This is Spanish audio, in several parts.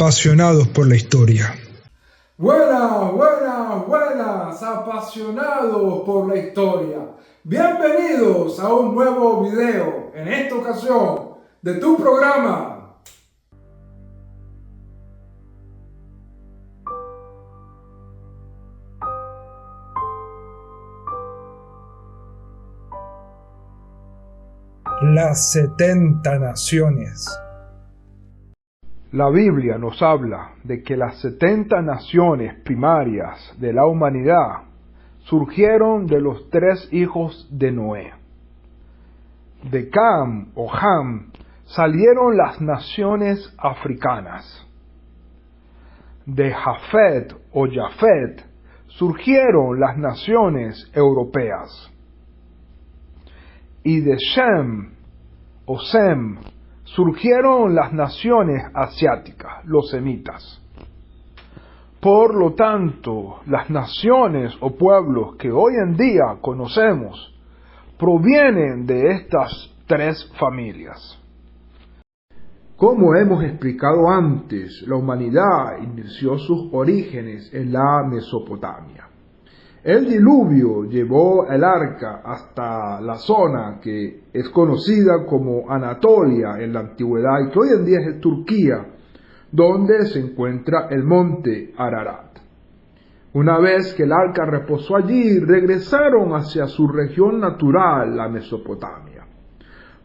apasionados por la historia. Buenas, buenas, buenas, apasionados por la historia. Bienvenidos a un nuevo video, en esta ocasión, de tu programa. Las 70 naciones. La Biblia nos habla de que las 70 naciones primarias de la humanidad surgieron de los 3 hijos de Noé. De Cam o Ham salieron las naciones africanas. De Jafet o Jafet surgieron las naciones europeas. Y de Shem o Sem surgieron las naciones asiáticas, los semitas. Por lo tanto, las naciones o pueblos que hoy en día conocemos provienen de estas 3 familias. Como hemos explicado antes, la humanidad inició sus orígenes en la Mesopotamia. El diluvio llevó el arca hasta la zona que es conocida como Anatolia en la antigüedad y que hoy en día es Turquía, donde se encuentra el monte Ararat. Una vez que el arca reposó allí, regresaron hacia su región natural, la Mesopotamia.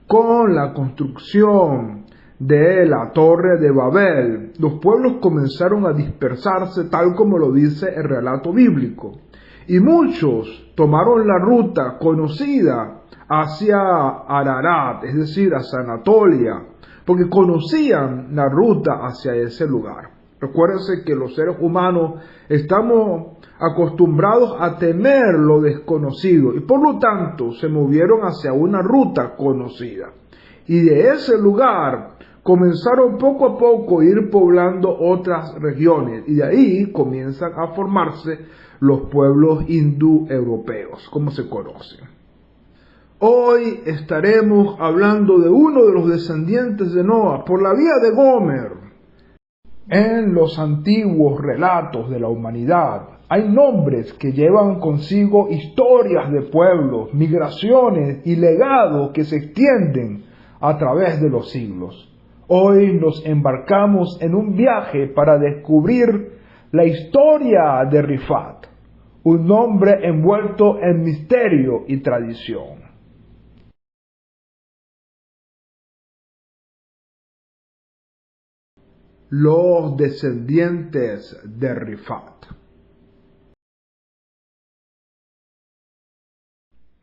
Con la construcción de la Torre de Babel, los pueblos comenzaron a dispersarse tal como lo dice el relato bíblico. Y muchos tomaron la ruta conocida hacia Ararat, es decir, hacia Anatolia, porque conocían la ruta hacia ese lugar. Recuérdense que los seres humanos estamos acostumbrados a temer lo desconocido y por lo tanto se movieron hacia una ruta conocida. Y de ese lugar comenzaron poco a poco a ir poblando otras regiones y de ahí comienzan a formarse los pueblos indoeuropeos, como se conocen. Hoy estaremos hablando de uno de los descendientes de Noah por la vía de Gomer. En los antiguos relatos de la humanidad hay nombres que llevan consigo historias de pueblos, migraciones y legados que se extienden a través de los siglos. Hoy nos embarcamos en un viaje para descubrir la historia de Rifat, un nombre envuelto en misterio y tradición. Los descendientes de Rifat.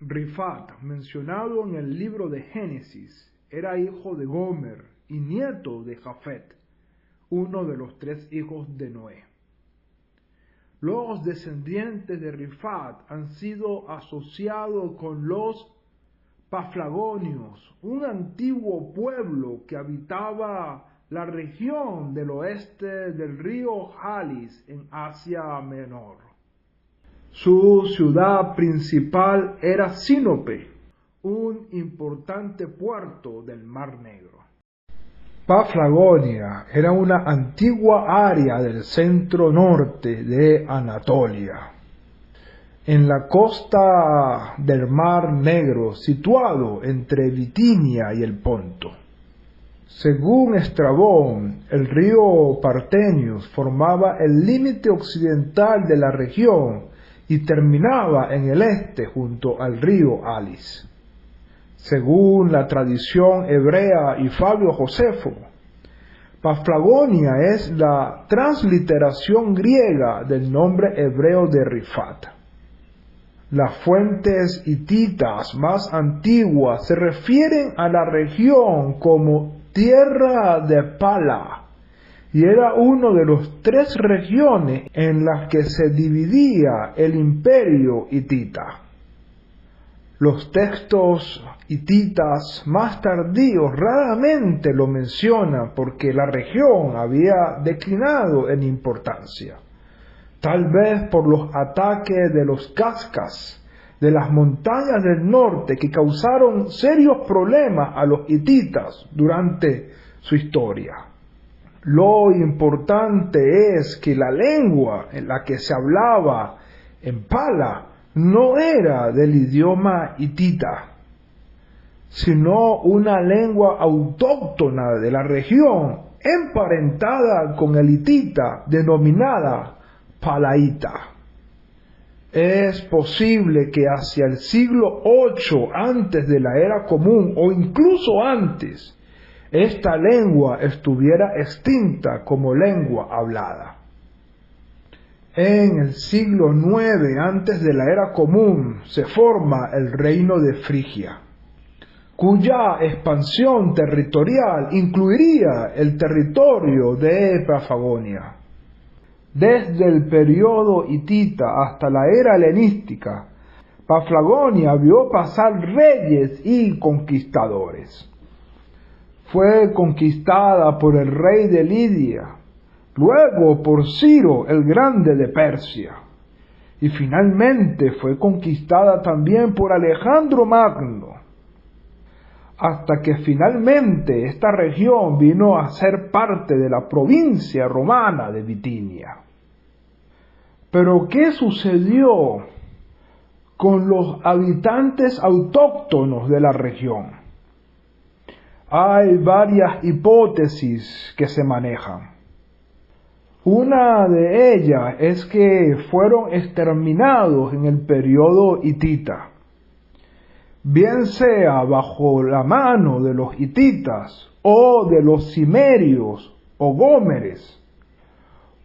Rifat, mencionado en el libro de Génesis, era hijo de Gomer y nieto de Jafet, uno de los 3 hijos de Noé. Los descendientes de Rifat han sido asociados con los Paflagonios, un antiguo pueblo que habitaba la región del oeste del río Jalis en Asia Menor. Su ciudad principal era Sinope, un importante puerto del Mar Negro. Paflagonia era una antigua área del centro norte de Anatolia, en la costa del Mar Negro, situado entre Bitinia y el Ponto. Según Estrabón, el río Partenius formaba el límite occidental de la región y terminaba en el este junto al río Alis. Según la tradición hebrea y Fabio Josefo, Paflagonia es la transliteración griega del nombre hebreo de Rifat. Las fuentes hititas más antiguas se refieren a la región como tierra de Pala, y era uno de los 3 regiones en las que se dividía el imperio hitita. Los textos hititas más tardíos raramente lo mencionan porque la región había declinado en importancia, tal vez por los ataques de los cascas de las montañas del norte que causaron serios problemas a los hititas durante su historia. Lo importante es que la lengua en la que se hablaba en Pala no era del idioma hitita, sino una lengua autóctona de la región, emparentada con el hitita, denominada palaíta. Es posible que hacia el siglo VIII antes de la era común, o incluso antes, esta lengua estuviera extinta como lengua hablada. En el siglo IX antes de la era común se forma el reino de Frigia, cuya expansión territorial incluiría el territorio de Paflagonia. Desde el periodo hitita hasta la era helenística, Paflagonia vio pasar reyes y conquistadores. Fue conquistada por el rey de Lidia, luego por Ciro el Grande de Persia, y finalmente fue conquistada también por Alejandro Magno, hasta que finalmente esta región vino a ser parte de la provincia romana de Bitinia. Pero ¿qué sucedió con los habitantes autóctonos de la región? Hay varias hipótesis que se manejan. Una de ellas es que fueron exterminados en el periodo hitita, bien sea bajo la mano de los hititas o de los cimerios o gómeres,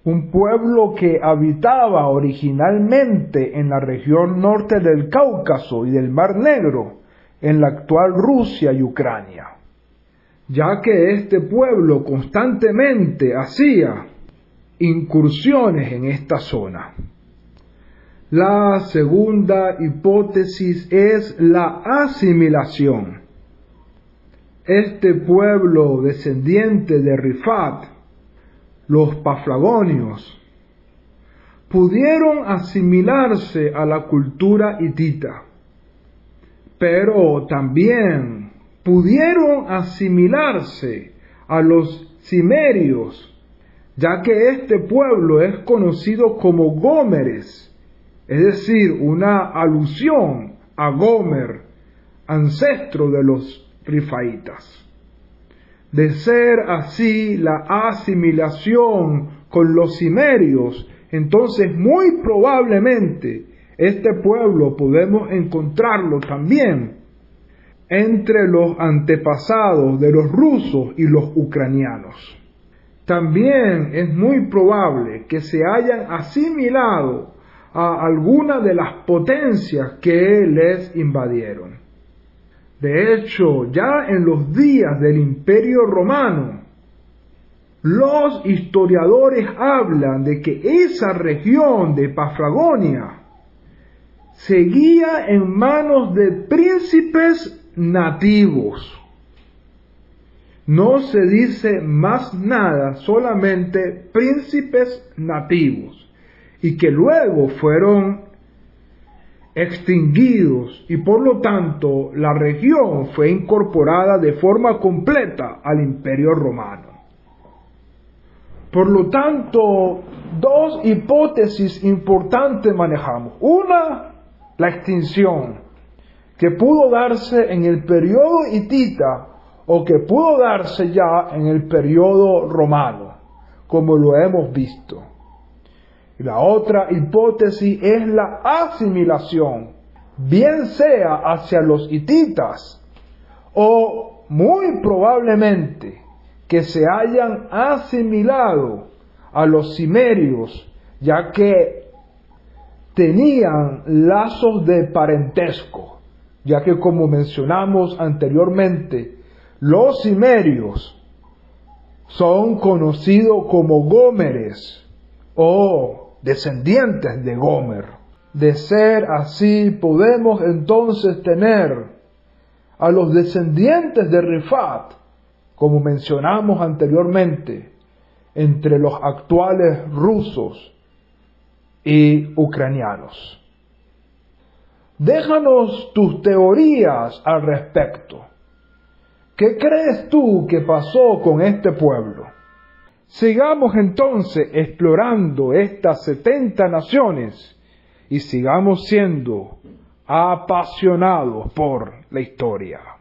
un pueblo que habitaba originalmente en la región norte del Cáucaso y del Mar Negro, en la actual Rusia y Ucrania, ya que este pueblo constantemente hacía incursiones en esta zona. La segunda hipótesis es la asimilación. Este pueblo descendiente de Rifat, los paflagonios, pudieron asimilarse a la cultura hitita, pero también pudieron asimilarse a los cimerios, ya que este pueblo es conocido como gómeres, es decir, una alusión a Gomer, ancestro de los rifaitas. De ser así la asimilación con los cimerios, entonces muy probablemente este pueblo podemos encontrarlo también entre los antepasados de los rusos y los ucranianos. También es muy probable que se hayan asimilado a alguna de las potencias que les invadieron. De hecho, ya en los días del Imperio Romano, los historiadores hablan de que esa región de Paflagonia seguía en manos de príncipes nativos. No se dice más nada, solamente príncipes nativos, y que luego fueron extinguidos y por lo tanto la región fue incorporada de forma completa al Imperio Romano. Por lo tanto, dos hipótesis importantes manejamos. Una, la extinción, que pudo darse en el periodo hitita o que pudo darse ya en el periodo romano, como lo hemos visto. Y la otra hipótesis es la asimilación, bien sea hacia los hititas o muy probablemente que se hayan asimilado a los cimerios, ya que tenían lazos de parentesco, ya que como mencionamos anteriormente, los cimerios son conocidos como gómeres o descendientes de Gomer. De ser así, podemos entonces tener a los descendientes de Rifat, como mencionamos anteriormente, entre los actuales rusos y ucranianos. Déjanos tus teorías al respecto. ¿Qué crees tú que pasó con este pueblo? Sigamos entonces explorando estas 70 naciones y sigamos siendo apasionados por la historia.